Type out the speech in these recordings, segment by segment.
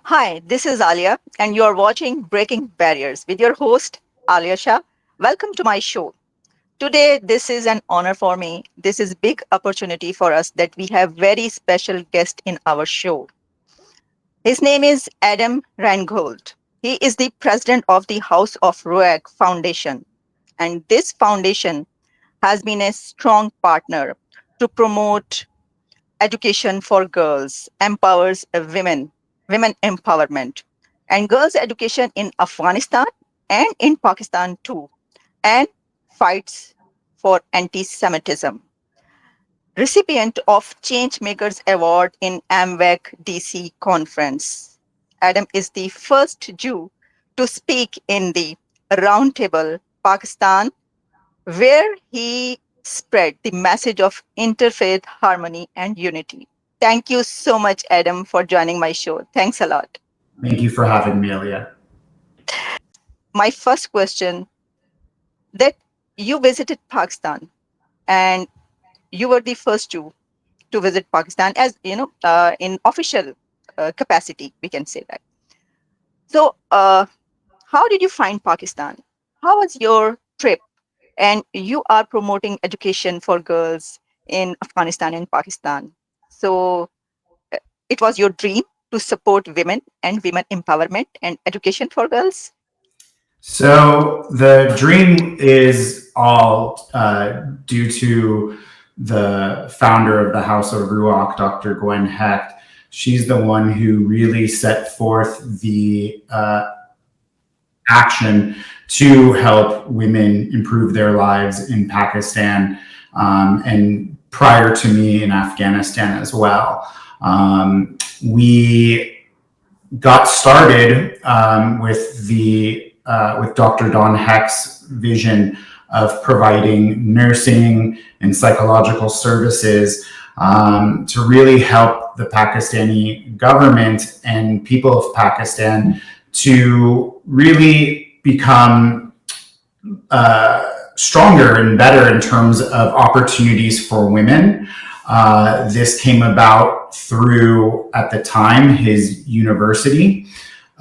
Hi, this is Aaliya, and you are watching Breaking Barriers with your host, Shah. Welcome to my show. Today, this is an honor for me. This is big opportunity for us that we have very special guest in our show. His name is Adam Reingold. He is the president of the House of Ruach Foundation, and this foundation has been a strong partner to promote education for girls, empowers women empowerment, and girls' education in Afghanistan and in Pakistan too, and fights for anti Semitism. Recipient of Changemakers Award in AMWAC DC conference. Adam is the first Jew to speak in the Roundtable Pakistan, where he spread the message of interfaith harmony and unity. Thank you so much, Adam, for joining my show. Thanks a lot. Thank you for having me, Aaliya. My first question, that you visited Pakistan and you were the first Jew to visit Pakistan, as you know, in official capacity, we can say that. So, how did you find Pakistan? How was your trip? And you are promoting education for girls in Afghanistan and Pakistan. So, uh, it was your dream to support women and women empowerment and education for girls? So the dream is all due to the founder of the House of Ruach, Dr. Gwen Hecht. She's the one who really set forth the action to help women improve their lives in Pakistan, and prior to me in Afghanistan as well. We got started with Dr. Don Hecht's vision of providing nursing and psychological services to really help the Pakistani government and people of Pakistan to really become stronger and better in terms of opportunities for women. This came about through, at the time, his university,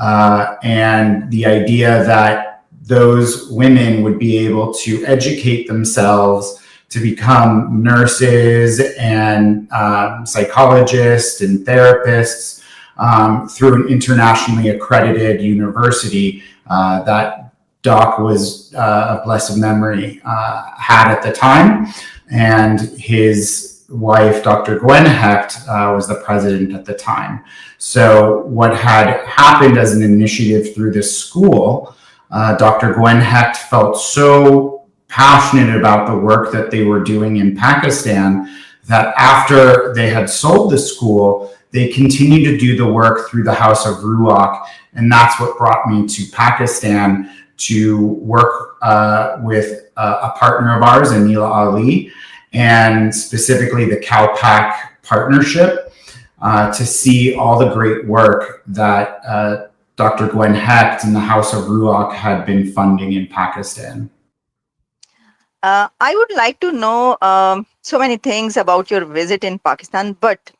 and the idea that those women would be able to educate themselves to become nurses and psychologists and therapists through an internationally accredited university that Doc was of blessed memory had at the time, and his wife, Dr. Gwen Hecht, was the president at the time. So what had happened as an initiative through this school, Dr. Gwen Hecht felt so passionate about the work that they were doing in Pakistan that after they had sold the school, they continued to do the work through the House of Ruach. And that's what brought me to Pakistan to work with a partner of ours, Anila Ali, and specifically the CalPAC partnership, to see all the great work that Dr. Gwen Hecht and the House of Ruach had been funding in Pakistan. I would like to know so many things about your visit in Pakistan, but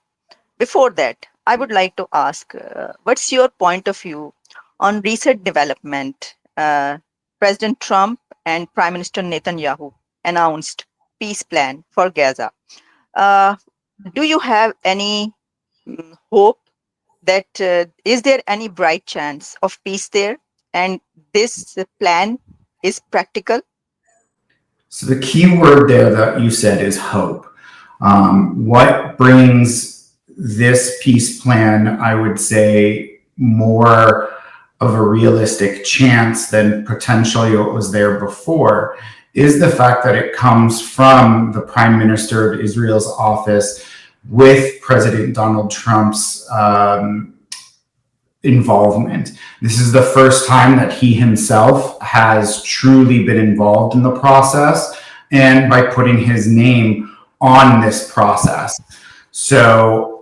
before that, I would like to ask, what's your point of view on recent development? President Trump and Prime Minister Netanyahu announced peace plan for Gaza. Do you have any hope that is there any bright chance of peace there, and this plan is practical? So the key word there that you said is hope. What brings this peace plan, I would say, more of a realistic chance than potentially what was there before, is the fact that it comes from the Prime Minister of Israel's office with President Donald Trump's involvement. This is the first time that he himself has truly been involved in the process, and by putting his name on this process. So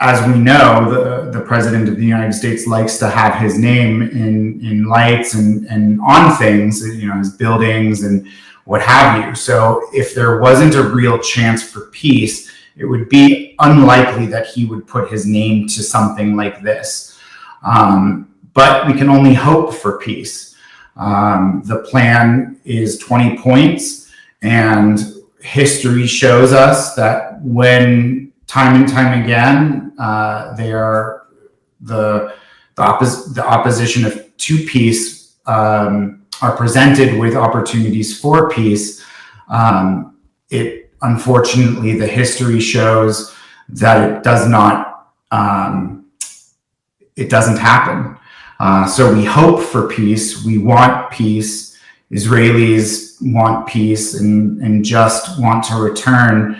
as we know, the President of the United States likes to have his name in lights and on things, you know, his buildings and what have you. So if there wasn't a real chance for peace, it would be unlikely that he would put his name to something like this. But we can only hope for peace. The plan is 20 points, and history shows us that when time and time again they are the opposition to peace are presented with opportunities for peace, it unfortunately the history shows that it doesn't happen. So we hope for peace. We want peace. Israelis want peace and just want to return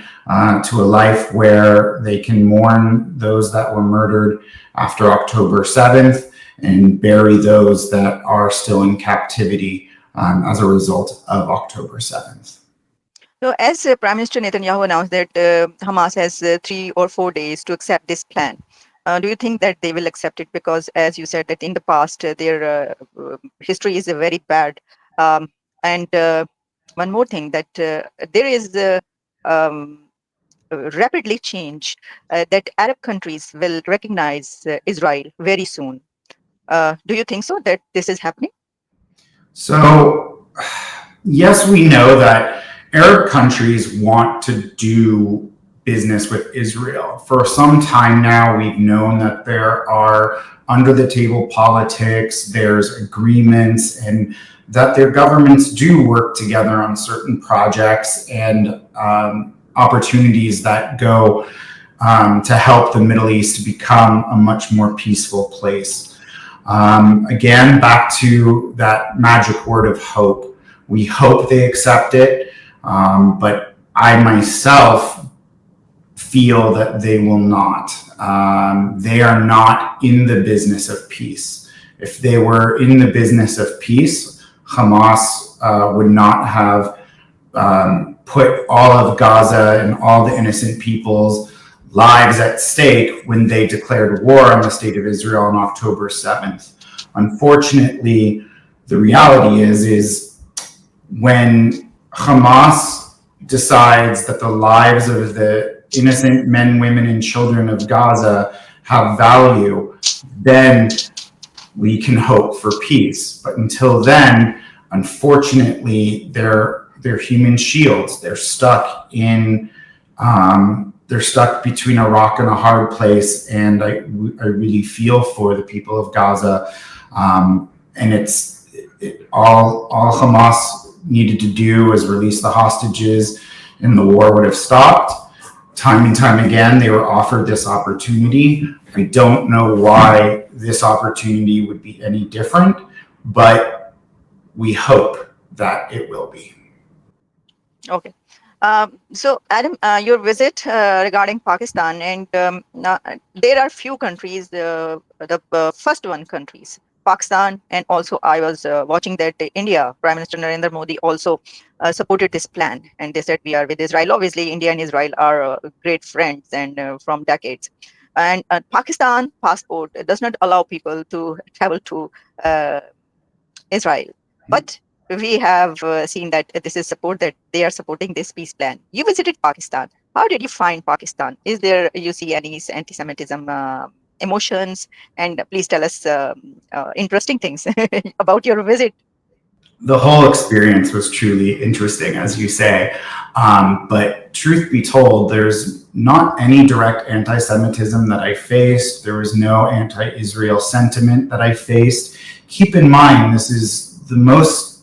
to a life where they can mourn those that were murdered after October 7th and bury those that are still in captivity as a result of October 7th. So, as Prime Minister Netanyahu announced that Hamas has 3 or 4 days to accept this plan, do you think that they will accept it? Because, as you said, that in the past their history is very bad. Um, and one more thing, that there is um, rapidly change that Arab countries will recognize Israel very soon. Do you think so that this is happening? So, yes, we know that Arab countries want to do business with Israel. For some time now, we've known that there are under the table politics, there's agreements, and that their governments do work together on certain projects and opportunities that go to help the Middle East become a much more peaceful place. Again, back to that magic word of hope. We hope they accept it, but I myself feel that they will not. They are not in the business of peace. If they were in the business of peace, Hamas would not have put all of Gaza and all the innocent people's lives at stake when they declared war on the state of Israel on October 7th. Unfortunately, the reality is when Hamas decides that the lives of the innocent men, women, and children of Gaza have value, then we can hope for peace. But until then, unfortunately, they're human shields. They're stuck between a rock and a hard place. And I really feel for the people of Gaza. And all Hamas needed to do was release the hostages, and the war would have stopped. Time and time again, they were offered this opportunity. I don't know why this opportunity would be any different, but we hope that it will be. Okay. So, Adam, your visit regarding Pakistan, and there are few countries, the first one countries, Pakistan, and also I was watching that India, Prime Minister Narendra Modi also supported this plan, and they said we are with Israel. Obviously, India and Israel are great friends and from decades. And Pakistan passport does not allow people to travel to Israel, but we have seen that this is support, that they are supporting this peace plan. You visited Pakistan. How did you find Pakistan? Is there, you see any anti-Semitism emotions? And please tell us interesting things about your visit. The whole experience was truly interesting, as you say. But truth be told, there's not any direct anti-Semitism that I faced. There was no anti-Israel sentiment that I faced. Keep in mind, this is the most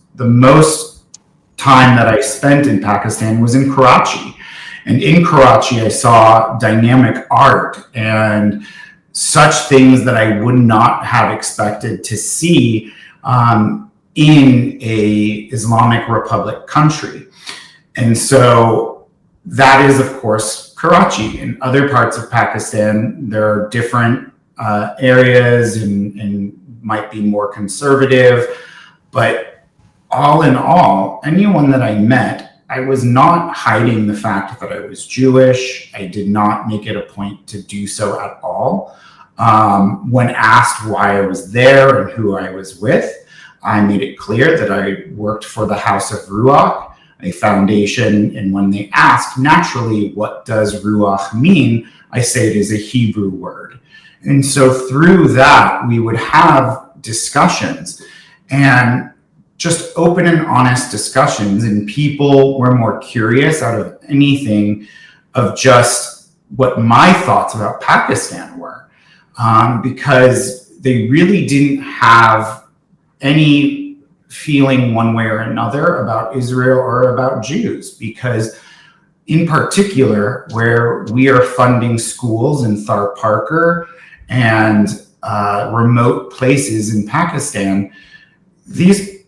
time that I spent in Pakistan was in Karachi. And in Karachi, I saw dynamic art and such things that I would not have expected to see in a Islamic Republic country. And so that is, of course, Karachi. In other parts of Pakistan, there are different areas and might be more conservative. But all in all, anyone that I met, I was not hiding the fact that I was Jewish. I did not make it a point to do so at all. When asked why I was there and who I was with, I made it clear that I worked for the House of Ruach, a foundation. And when they asked, naturally, what does Ruach mean? I say it is a Hebrew word. And so through that, we would have discussions and just open and honest discussions. And people were more curious out of anything of just what my thoughts about Pakistan were, because they really didn't have any feeling one way or another about Israel or about Jews, because in particular, where we are funding schools in Thar Parker and remote places in Pakistan, these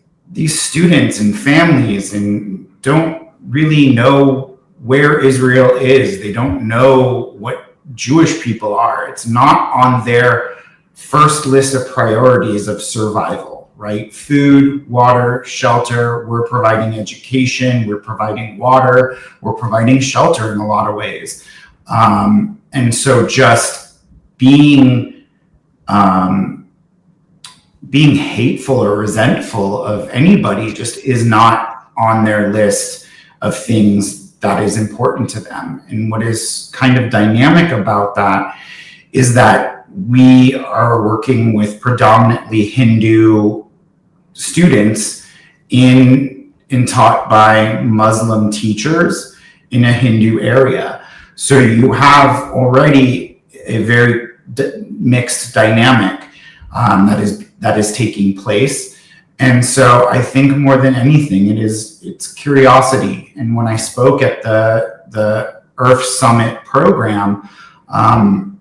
students and families and don't really know where Israel is. They don't know what Jewish people are. It's not on their first list of priorities of survival, right? Food, water, shelter. We're providing education. We're providing water. We're providing shelter in a lot of ways. And so just being hateful or resentful of anybody just is not on their list of things that is important to them. And what is kind of dynamic about that is that we are working with predominantly Hindu students in taught by Muslim teachers in a Hindu area. So you have already a very mixed dynamic that is taking place. And so I think more than anything, it's curiosity. And when I spoke at the Earth Summit program, I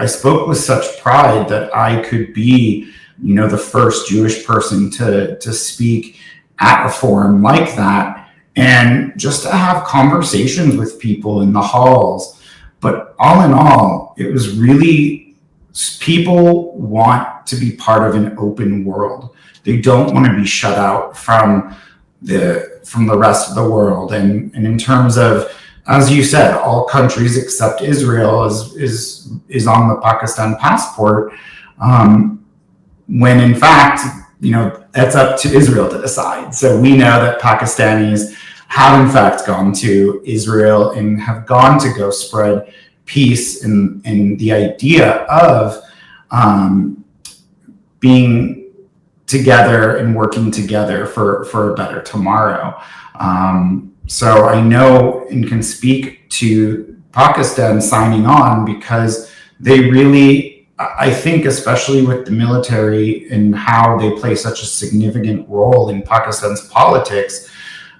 spoke with such pride that I could be, the first Jewish person to speak at a forum like that, and just to have conversations with people in the halls. But all in all, it was really, people want to be part of an open world. They don't want to be shut out from the rest of the world. And in terms of, as you said, all countries except Israel is on the Pakistan passport, when in fact, that's up to Israel to decide. So we know that Pakistanis have in fact gone to Israel and have gone to go spread peace and the idea of being together and working together for a better tomorrow. So I know and can speak to Pakistan signing on because they really, I think, especially with the military and how they play such a significant role in Pakistan's politics,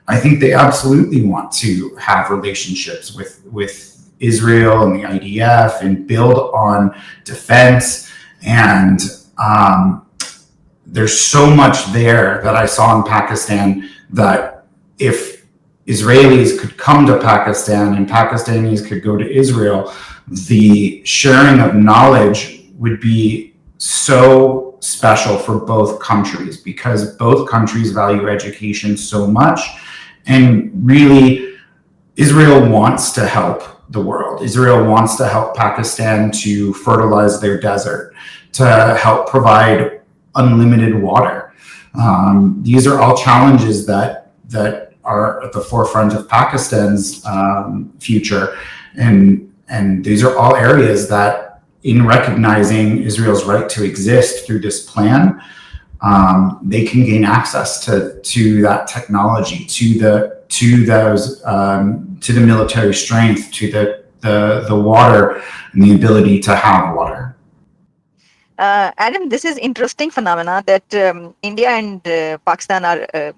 I think they absolutely want to have relationships with Israel and the IDF and build on defense. And there's so much there that I saw in Pakistan that if Israelis could come to Pakistan and Pakistanis could go to Israel, the sharing of knowledge would be so special for both countries, because both countries value education so much. And really, Israel wants to help the world. Israel wants to help Pakistan to fertilize their desert, to help provide unlimited water. These are all challenges that are at the forefront of Pakistan's future. And these are all areas that, in recognizing Israel's right to exist through this plan, they can gain access to that technology, to the military strength, to the water and the ability to have water. Adam, this is interesting phenomena that India and Pakistan are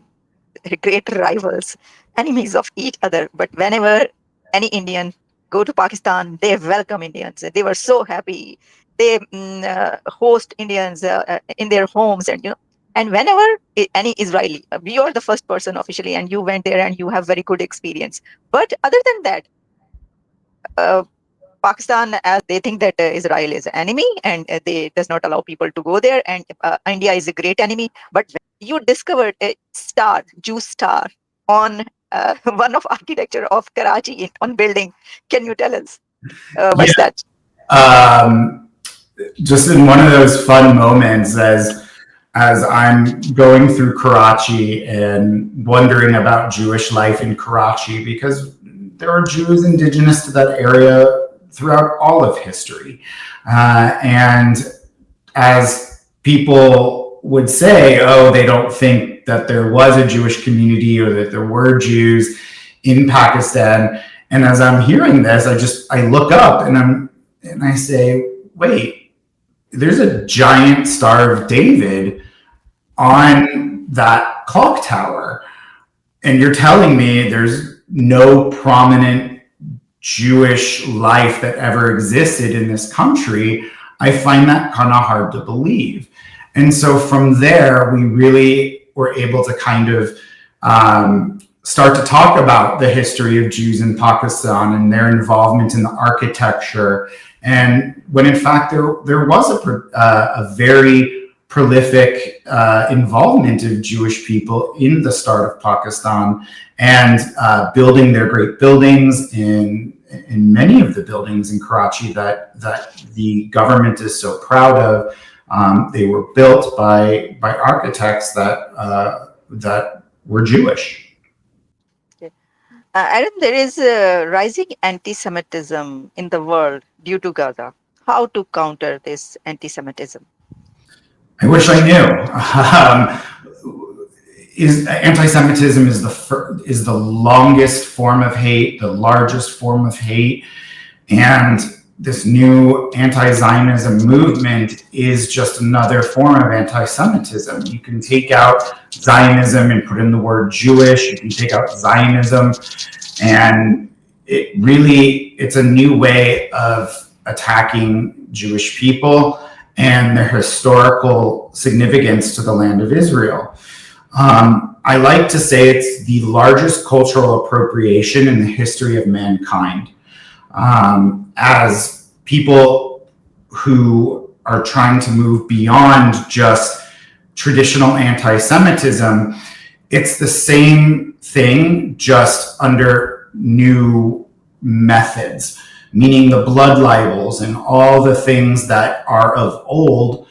great rivals, enemies of each other. But whenever any Indian go to Pakistan, they welcome Indians. They were so happy. They host Indians in their homes, and whenever any Israeli, you are the first person officially, and you went there and you have very good experience. But other than that, Pakistan, as they think that Israel is an enemy and they does not allow people to go there, and India is a great enemy. But you discovered a star, Jew star, on one of architecture of Karachi on building. Can you tell us what's that? Just in one of those fun moments as I'm going through Karachi and wondering about Jewish life in Karachi, because there are Jews indigenous to that area throughout all of history. And as people would say, oh, they don't think that there was a Jewish community or that there were Jews in Pakistan. And as I'm hearing this, I look up and I say, wait, there's a giant Star of David on that clock tower. And you're telling me there's no prominent Jewish life that ever existed in this country. I find that kind of hard to believe. And so from there, we really were able to kind of start to talk about the history of Jews in Pakistan and their involvement in the architecture. And when in fact there was a very prolific involvement of Jewish people in the start of Pakistan, and building their great buildings in many of the buildings in Karachi that the government is so proud of. They were built by architects that were Jewish. Okay. Aaron, there is a rising anti-Semitism in the world due to Gaza. How to counter this anti-Semitism? I wish I knew. Anti-Semitism is the longest form of hate, the largest form of hate, and this new anti-Zionism movement is just another form of anti-Semitism. You can take out Zionism and put in the word Jewish. You can take out Zionism, and it's a new way of attacking Jewish people and their historical significance to the land of Israel. I like to say it's the largest cultural appropriation in the history of mankind. As people who are trying to move beyond just traditional anti-Semitism, it's the same thing, just under new methods, meaning the blood libels and all the things that are of old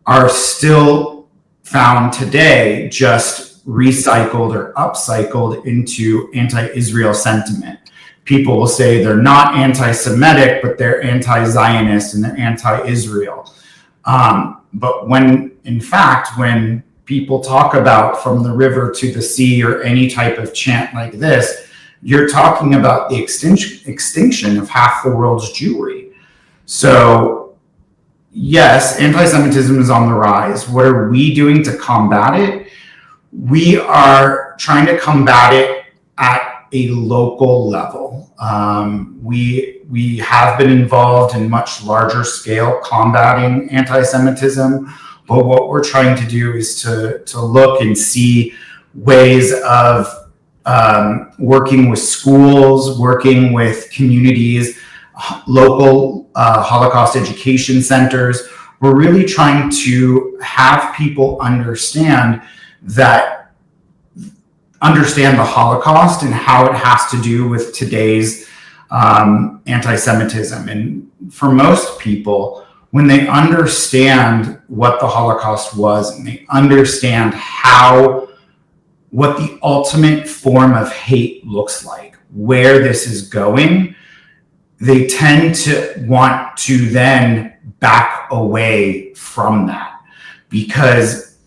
are still found today, just recycled or upcycled into anti-Israel sentiment. People will say they're not anti-Semitic, but they're anti-Zionist and they're anti-Israel. But when people talk about from the river to the sea or any type of chant like this, you're talking about the extinction of half the world's Jewry. So yes, anti-Semitism is on the rise. What are we doing to combat it? We are trying to combat it at a local level. We have been involved in much larger scale combating anti-Semitism, but what we're trying to do is to look and see ways of working with schools, working with communities, local Holocaust education centers. We're really trying to have people understand the Holocaust and how it has to do with today's anti-Semitism. And for most people, when they understand what the Holocaust was and they understand what the ultimate form of hate looks like, where this is going, they tend to want to then back away from that, because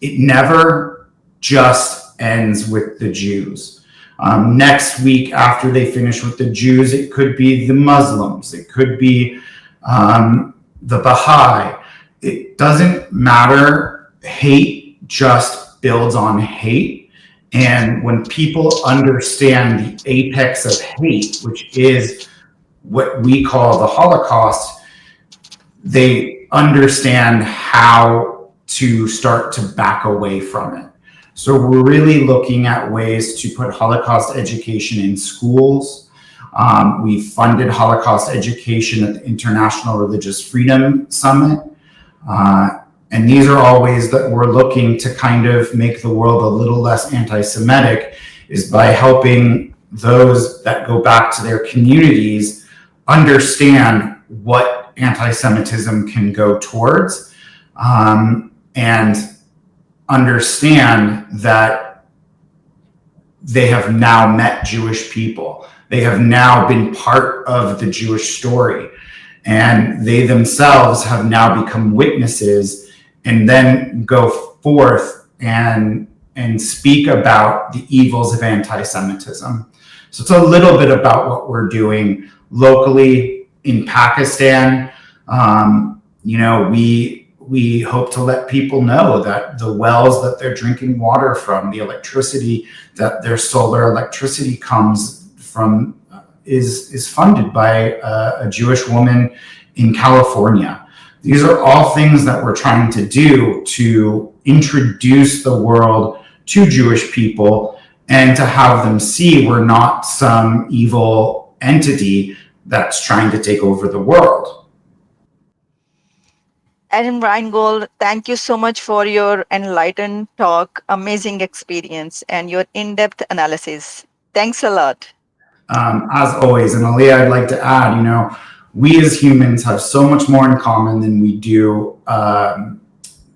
it never just ends with the Jews. Next week, after they finish with the Jews, it could be the Muslims, it could be the Baha'i. It doesn't matter. Hate just builds on hate. And when people understand the apex of hate, which is what we call the Holocaust, they understand how to start to back away from it. So we're really looking at ways to put Holocaust education in schools. We funded Holocaust education at the International Religious Freedom Summit. And these are all ways that we're looking to kind of make the world a little less anti-Semitic, is by helping those that go back to their communities understand what anti-Semitism can go towards, and understand that they have now met Jewish people. They have now been part of the Jewish story, and they themselves have now become witnesses and then go forth and speak about the evils of anti-Semitism. So it's a little bit about what we're doing locally in Pakistan. We hope to let people know that the wells that they're drinking water from, the electricity that their solar electricity comes from, is funded by a Jewish woman in California. These are all things that we're trying to do to introduce the world to Jewish people and to have them see we're not some evil entity that's trying to take over the world. Adam Reingold, thank you so much for your enlightened talk, amazing experience, and your in depth analysis. Thanks a lot. As always, and Aaliyah, I'd like to add, we as humans have so much more in common than we do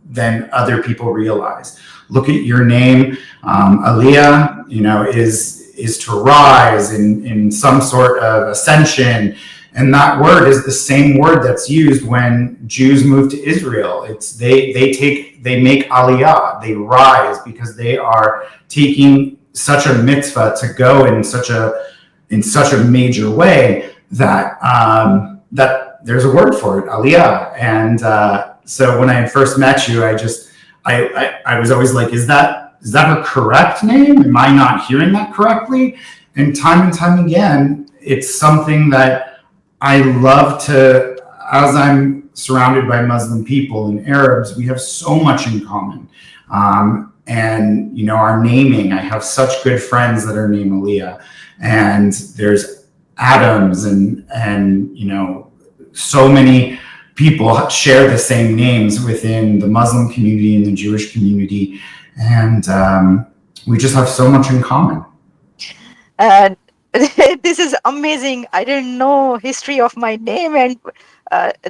than other people realize. Look at your name, Aaliya. Is to rise in some sort of ascension, and that word is the same word that's used when Jews move to Israel. It's they make Aaliya, they rise because they are taking such a mitzvah to go in such a major way that that there's a word for it, Aaliya. And so when I first met you, I was always like, is that her correct name? Am I not hearing that correctly? And time again, it's something that I love to, as I'm surrounded by Muslim people and Arabs, we have so much in common. And our naming, I have such good friends that are named Aaliya, and there's Adams and so many people share the same names within the Muslim community and the Jewish community, and we just have so much in common. And this is amazing. I didn't know history of my name, and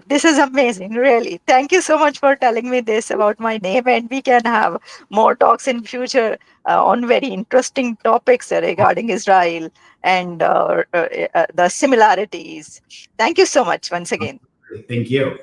this is amazing, really. Thank you so much for telling me this about my name, and we can have more talks in future on very interesting topics regarding Israel and the similarities. Thank you so much once again. Thank you.